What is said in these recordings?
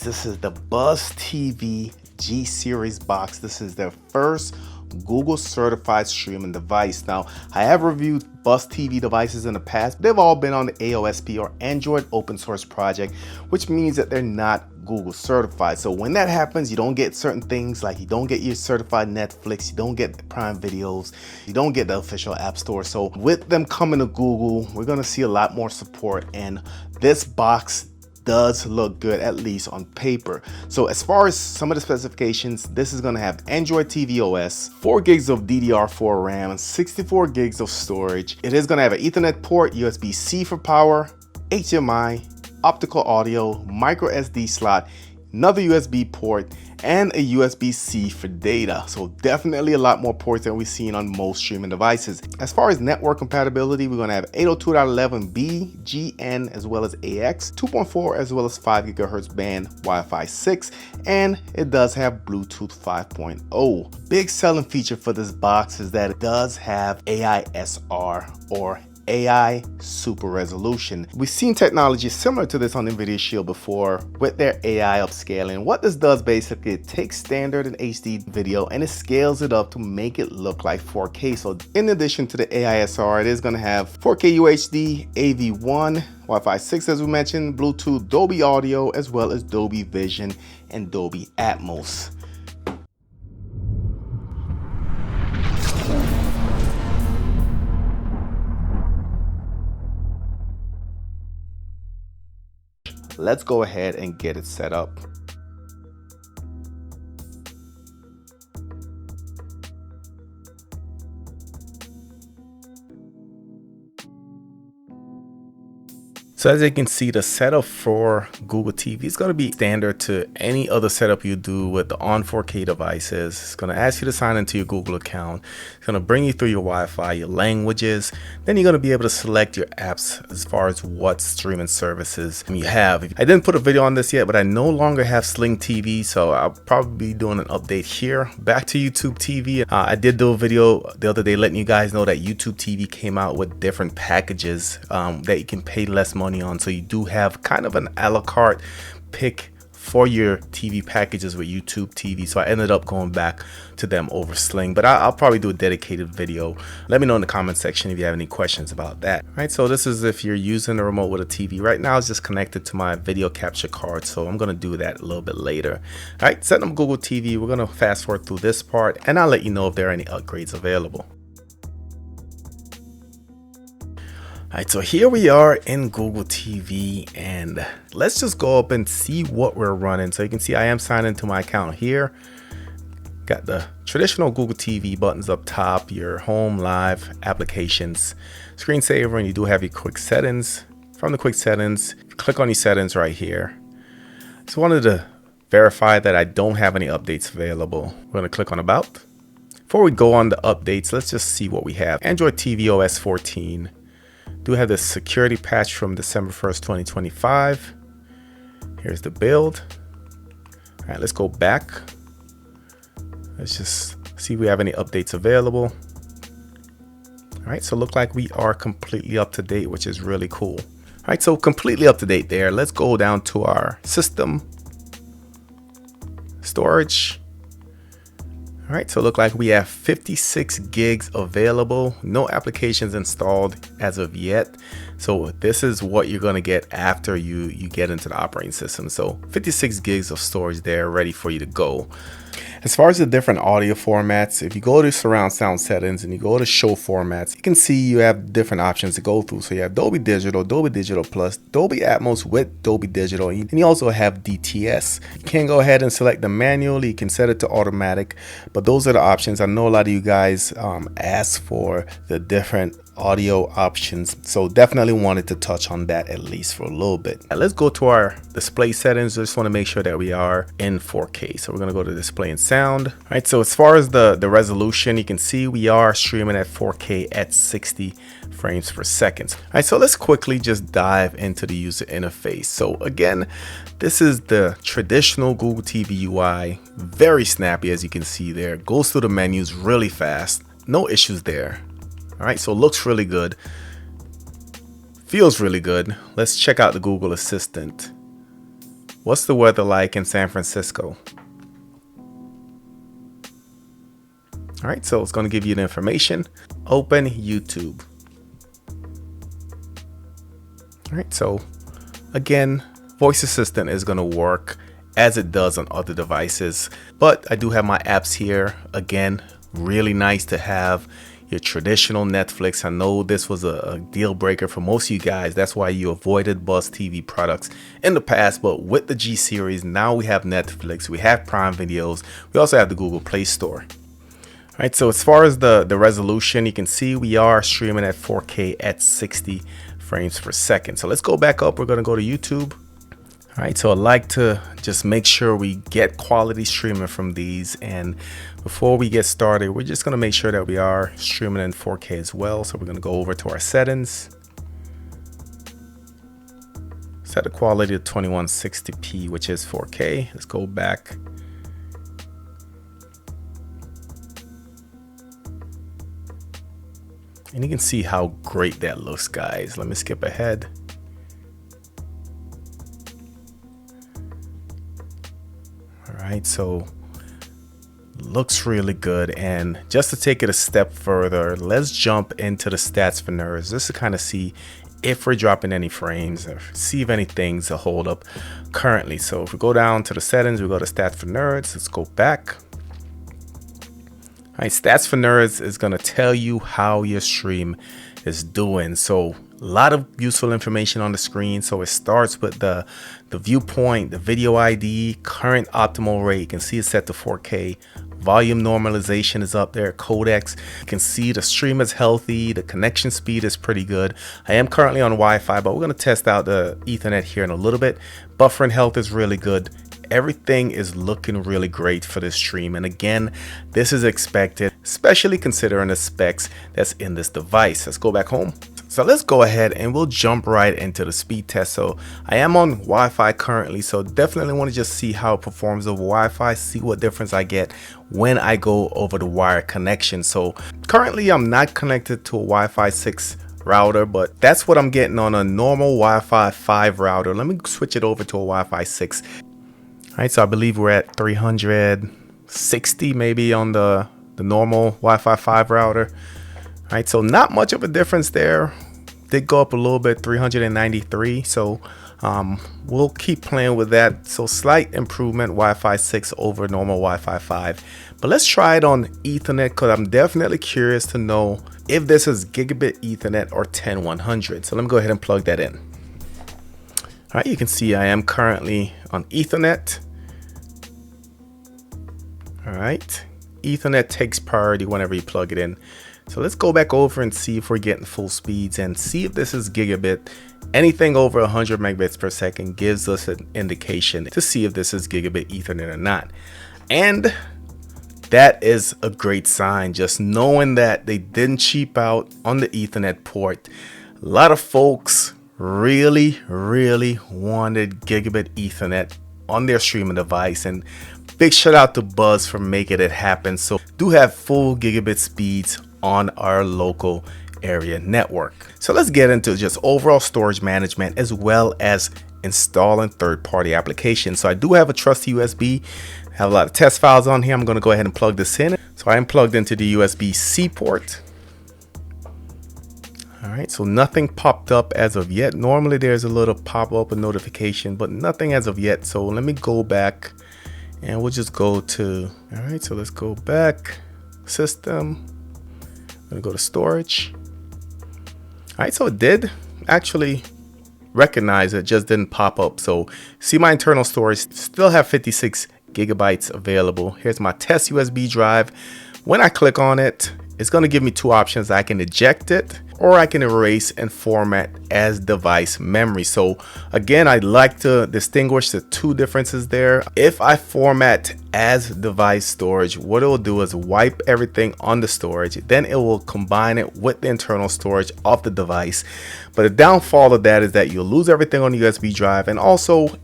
This is the BuzzTV G Series box. This is their first Google certified streaming device. Now, I have reviewed BuzzTV devices in the past. They've all been on the AOSP or Android open source project, which means that they're not Google certified. So when that happens, you don't get certain things, like you don't get your certified Netflix, you don't get the Prime videos, you don't get the official App Store. So with them coming to Google, we're gonna see a lot more support, and this box does look good, at least on paper. So as far as some of the specifications, this is going to have Android TV OS, 4 gigs of DDR4 RAM, 64 gigs of storage. It is going to have an Ethernet port, USB-C for power, HDMI, optical audio, micro SD slot, another USB port, and a USB-C for data. So definitely a lot more ports than we've seen on most streaming devices. As far as network compatibility, we're going to have 802.11b, GN, as well as AX, 2.4 as well as 5 gigahertz band, Wi-Fi 6, and it does have Bluetooth 5.0. Big selling feature for this box is that it does have AI-SR, or AI super resolution. We've seen technology similar to this on NVIDIA Shield before with their AI upscaling. What this does basically, it takes standard and HD video and it scales it up to make it look like 4K. So in addition to the AI-SR, it is going to have 4K UHD, AV1, Wi-Fi 6 as we mentioned, Bluetooth, Dolby Audio, as well as Dolby Vision and Dolby Atmos. Let's go ahead and get it set up. So as you can see, the setup for Google TV is going to be standard to any other setup you do with the on 4K devices. It's going to ask you to sign into your Google account. It's going to bring you through your Wi-Fi, your languages. Then you're going to be able to select your apps as far as what streaming services you have. I didn't put a video on this yet, but I no longer have Sling TV, so I'll probably be doing an update here. Back to YouTube TV. I did do a video the other day letting you guys know that YouTube TV came out with different packages that you can pay less money on, so you do have kind of an a la carte pick for your TV packages with YouTube TV. So I ended up going back to them over Sling, but I'll probably do a dedicated video. Let me know in the comment section if you have any questions about that. All right, so this is if you're using the remote with a TV. Right now it's just connected to my video capture card, so I'm going to do that a little bit later. All right, setting up Google TV, we're going to fast forward through this part and I'll let you know if there are any upgrades available. All right, so here we are in Google TV, and let's just go up and see what we're running. So you can see I am signed into my account here. Got the traditional Google TV buttons up top, your home, live, applications, screensaver, and you do have your quick settings. From the quick settings, click on your settings right here. Just wanted to verify that I don't have any updates available. We're going to click on About. Before we go on the updates, let's just see what we have. Android TV OS 14. Do have this security patch from December 1st, 2025. Here's the build. All right, let's go back. Let's just see if we have any updates available. All right, so look like we are completely up to date, which is really cool. All right, so completely up to date there. Let's go down to our system, storage. All right, so look like we have 56 gigs available, no applications installed as of yet. So this is what you're gonna get after you get into the operating system. So 56 gigs of storage there ready for you to go. As far as the different audio formats, if you go to surround sound settings and you go to show formats, you can see you have different options to go through. So you have Dolby Digital, Dolby Digital Plus, Dolby Atmos with Dolby Digital, and you also have DTS. You can go ahead and select them manually. You can set it to automatic, but those are the options. I know a lot of you guys ask for the different audio options, so definitely wanted to touch on that at least for a little bit. Now let's go to our display settings. Just want to make sure that we are in 4K, so we're going to go to display and sound. All right, so as far as the resolution, you can see we are streaming at 4K at 60 frames per second. All right, so let's quickly just dive into the user interface. So again, this is the traditional Google TV UI, very snappy as you can see there. Goes through the menus really fast, no issues there. All right, so looks really good, feels really good. Let's check out the Google Assistant. What's the weather like in San Francisco? All right, so it's going to give you the information. Open YouTube. All right, so again, voice assistant is going to work as it does on other devices, but I do have my apps here. Again, really nice to have your traditional Netflix. I know this was a deal breaker for most of you guys. That's why you avoided BuzzTV products in the past. But with the G series, now we have Netflix, we have Prime Videos, we also have the Google Play Store. All right, so as far as the resolution, you can see we are streaming at 4K at 60 frames per second. So let's go back up. We're going to go to YouTube. All right, so I like to just make sure we get quality streaming from these. And before we get started, we're just going to make sure that we are streaming in 4K as well. So we're going to go over to our settings, set the quality to 2160p, which is 4K. Let's go back. And you can see how great that looks, guys. Let me skip ahead. All right, so looks really good. And just to take it a step further, let's jump into the stats for nerds just to kind of see if we're dropping any frames or see if anything's a hold up currently. So if we go down to the settings, we go to stats for nerds. Let's go back. All right, stats for nerds is going to tell you how your stream is doing. So a lot of useful information on the screen. So it starts with the viewpoint, the video ID, current optimal rate. You can see it's set to 4K. Volume normalization is up there. Codecs. You can see the stream is healthy. The connection speed is pretty good. I am currently on Wi-Fi, but we're going to test out the Ethernet here in a little bit. Buffering health is really good. Everything is looking really great for this stream. And again, this is expected, especially considering the specs that's in this device. Let's go back home. So let's go ahead and we'll jump right into the speed test. So I am on Wi-Fi currently, so definitely want to just see how it performs over Wi-Fi, see what difference I get when I go over the wire connection. So currently I'm not connected to a Wi-Fi 6 router, but that's what I'm getting on a normal Wi-Fi 5 router. Let me switch it over to a Wi-Fi 6. All right, so I believe we're at 360 maybe on the normal Wi-Fi 5 router. All right, so not much of a difference there. Did go up a little bit, 393. So we'll keep playing with that. So slight improvement, Wi-Fi 6 over normal Wi-Fi 5. But let's try it on Ethernet because I'm definitely curious to know if this is Gigabit Ethernet or 10100. So let me go ahead and plug that in. All right, you can see I am currently on Ethernet. All right, Ethernet takes priority whenever you plug it in. So let's go back over and see if we're getting full speeds and see if this is gigabit. Anything over 100 megabits per second gives us an indication to see if this is Gigabit Ethernet or not. And that is a great sign, just knowing that they didn't cheap out on the Ethernet port. A lot of folks really wanted Gigabit Ethernet on their streaming device, and big shout out to Buzz for making it happen. So do have full gigabit speeds on our local area network. So let's get into just overall storage management as well as installing third-party applications. So I do have a trusty USB, have a lot of test files on here. I'm going to go ahead and plug this in. So I am plugged into the USB-C port. All right, so nothing popped up as of yet. Normally there's a little pop-up, a notification, but nothing as of yet. So let me go back and we'll just go to, all right, so let's go back, system. I'm gonna go to storage. All right, so it did actually recognize it, just didn't pop up. So see my internal storage, still have 56 gigabytes available. Here's my test USB drive. When I click on it, it's gonna give me two options. I can eject it or I can erase and format as device memory. So again, I'd like to distinguish the two differences there. If I format as device storage, what it will do is wipe everything on the storage, then it will combine it with the internal storage of the device. But the downfall of that is that you'll lose everything on the USB drive, and also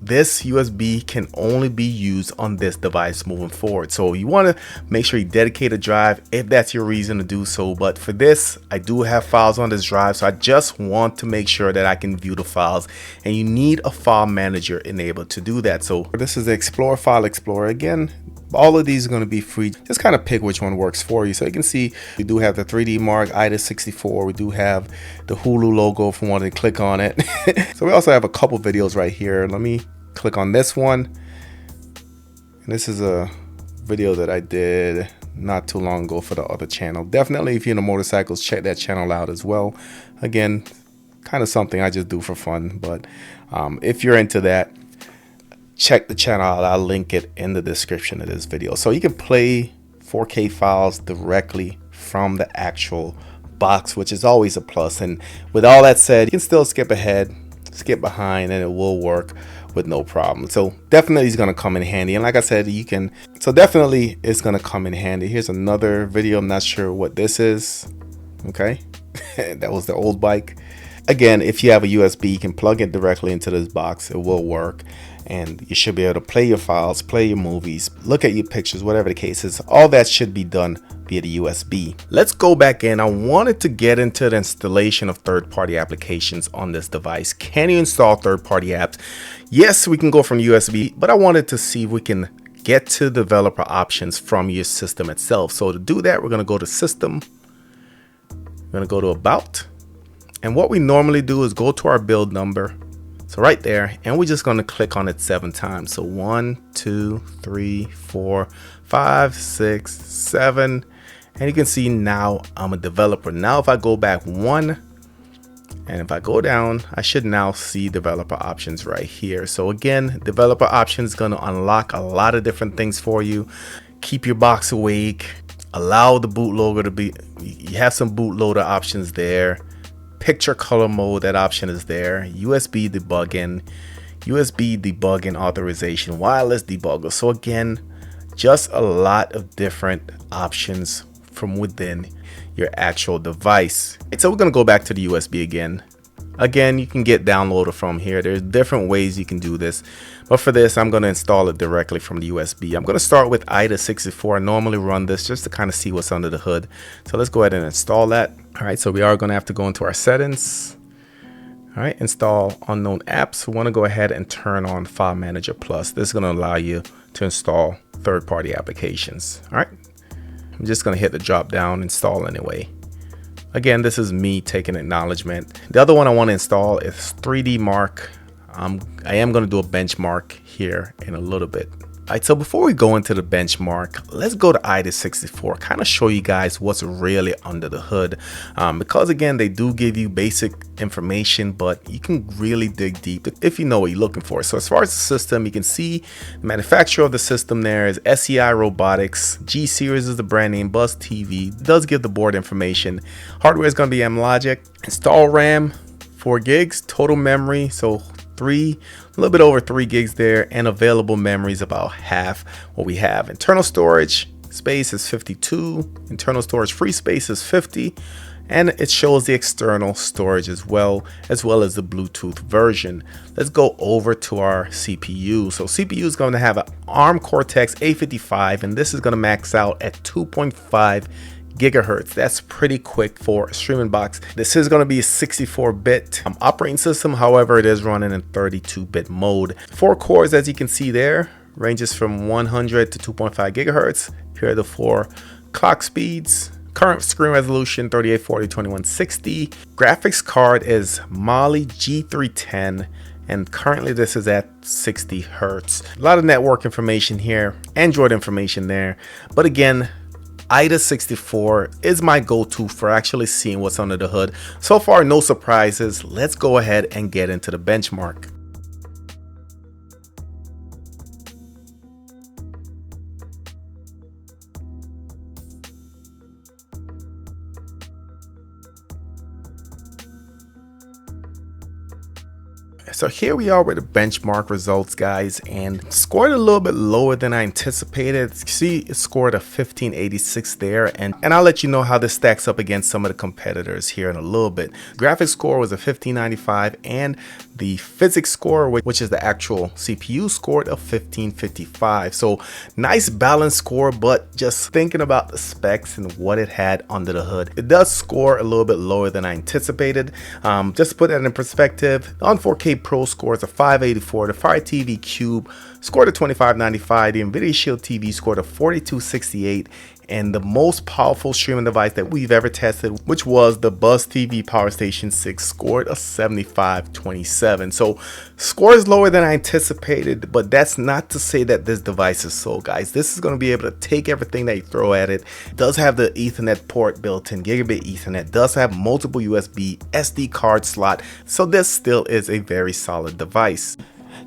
this USB can only be used on this device moving forward. So you want to make sure you dedicate a drive if that's your reason to do so. But for this, I do have files on this drive, so I just want to make sure that I can view the files, and you need a file manager enabled to do that. So this is the Explorer File Explorer. Again, all of these are going to be free. Just kind of pick which one works for you. So you can see we do have the 3D Mark IDA64. We do have the Hulu logo if you want to click on it. So we also have a couple videos right here. Let me click on this one. And this is a video that I did not too long ago for the other channel. Definitely, if you're into motorcycles, check that channel out as well. Again, kind of something I just do for fun. But if you're into that, check the channel out. I'll link it in the description of this video. So you can play 4K files directly from the actual box, which is always a plus. And with all that said, you can still skip ahead, skip behind, and it will work with no problem. So definitely it's going to come in handy. And like I said, you can, so definitely it's going to come in handy. Here's another video. I'm not sure what this is. Okay. That was the old bike. Again, if you have a USB, you can plug it directly into this box. It will work, and you should be able to play your files, play your movies, look at your pictures, whatever the case is. All that should be done via the USB. Let's go back in. I wanted to get into the installation of third-party applications on this device. Can you install third-party apps? Yes, we can go from USB, but I wanted to see if we can get to developer options from your system itself. So to do that, we're going to go to System. We're going to go to About. And what we normally do is go to our build number. So right there, and we're just going to click on it 7 times. So 1, 2, 3, 4, 5, 6, 7. And you can see now I'm a developer. Now if I go back 1, and if I go down, I should now see developer options right here. So again, developer options is going to unlock a lot of different things for you. Keep your box awake. Allow the bootloader to be, you have some bootloader options there. Picture color mode, that option is there. USB debugging authorization, wireless debugger. So again, just a lot of different options from within your actual device. So we're going to go back to the USB again. Again, you can get downloaded from here. There's different ways you can do this, but for this, I'm going to install it directly from the USB. I'm going to start with IDA64. I normally run this just to kind of see what's under the hood. So let's go ahead and install that. All right, so we are going to have to go into our settings. All right, install unknown apps. We want to go ahead and turn on File Manager Plus. This is going to allow you to install third-party applications. All right, I'm just going to hit the drop down, install anyway. Again, this is me taking acknowledgement. The other one I want to install is 3D Mark. I am going to do a benchmark here in a little bit. All right, so before we go into the benchmark, let's go to IDA64, kind of show you guys what's really under the hood. Because again, they do give you basic information, but you can really dig deep if you know what you're looking for. So as far as the system, you can see the manufacturer of the system there is SEI Robotics. G Series is the brand name. BuzzTV does give the board information. Hardware is going to be M-Logic. Install RAM, 4 gigs. Total memory, so a little bit over 3 gigs there, and available memory is about half what we have. Internal storage space is 52. Internal storage free space is 50. And it shows the external storage as well as the Bluetooth version. Let's go over to our CPU. So CPU is going to have an ARM Cortex A55, and this is going to max out at 2.5 gigahertz. That's pretty quick for a streaming box. This is going to be a 64-bit operating system. However, it is running in 32-bit mode. 4 cores, as you can see there, ranges from 100 to 2.5 gigahertz. Here are the 4 clock speeds. Current screen resolution 3840 2160. Graphics card is Mali G310, and currently this is at 60 hertz. A lot of network information here, Android information there, but again, IDA64 is my go-to for actually seeing what's under the hood. So far, no surprises. Let's go ahead and get into the benchmark. So here we are with the benchmark results, guys, and scored a little bit lower than I anticipated. See, it scored a 1586 there, and I'll let you know how this stacks up against some of the competitors here in a little bit. Graphics score was a 1595, and the physics score, which is the actual CPU, scored a 1555. So nice balanced score, but just thinking about the specs and what it had under the hood, it does score a little bit lower than I anticipated. Just to put that in perspective, on 4K Pro scores a 584, the Fire TV Cube scored a 2595, the NVIDIA Shield TV scored a 4268, and the most powerful streaming device that we've ever tested, which was the BuzzTV Power Station 6, scored a 7527. So scores lower than I anticipated, but that's not to say that this device is slow, guys. This is going to be able to take everything that you throw at it. It does have the Ethernet port built in, Gigabit Ethernet, does have multiple USB, SD card slot, so this still is a very solid device.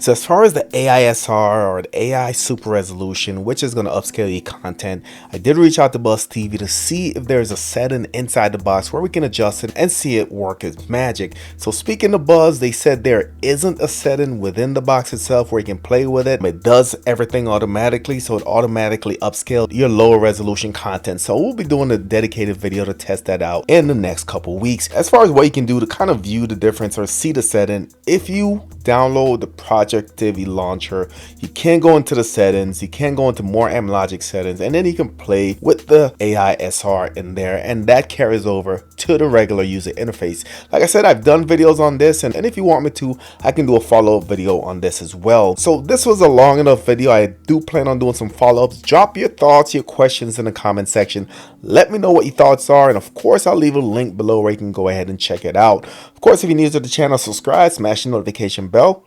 So as far as the AI-SR or the AI super resolution, which is going to upscale your content, I did reach out to BuzzTV to see if there's a setting inside the box where we can adjust it and see it work as magic. So speaking to Buzz, they said there isn't a setting within the box itself where you can play with it. It does everything automatically, so it automatically upscales your lower resolution content. So we'll be doing a dedicated video to test that out in the next couple weeks. As far as what you can do to kind of view the difference or see the setting, if you download the Project TV launcher, you can go into the settings, you can go into more Logic settings, and then you can play with the AI-SR in there, and that carries over to the regular user interface. Like I said, I've done videos on this, and if you want me to, I can do a follow-up video on this as well. So this was a long enough video. I do plan on doing some follow-ups. Drop your thoughts, your questions in the comment section. Let me know what your thoughts are, and of course I'll leave a link below where you can go ahead and check it out. Of course, if you're new to the channel, subscribe, smash the notification bell.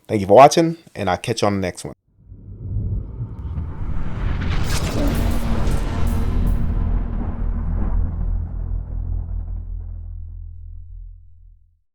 Thank you for watching, and I'll catch you on the next one.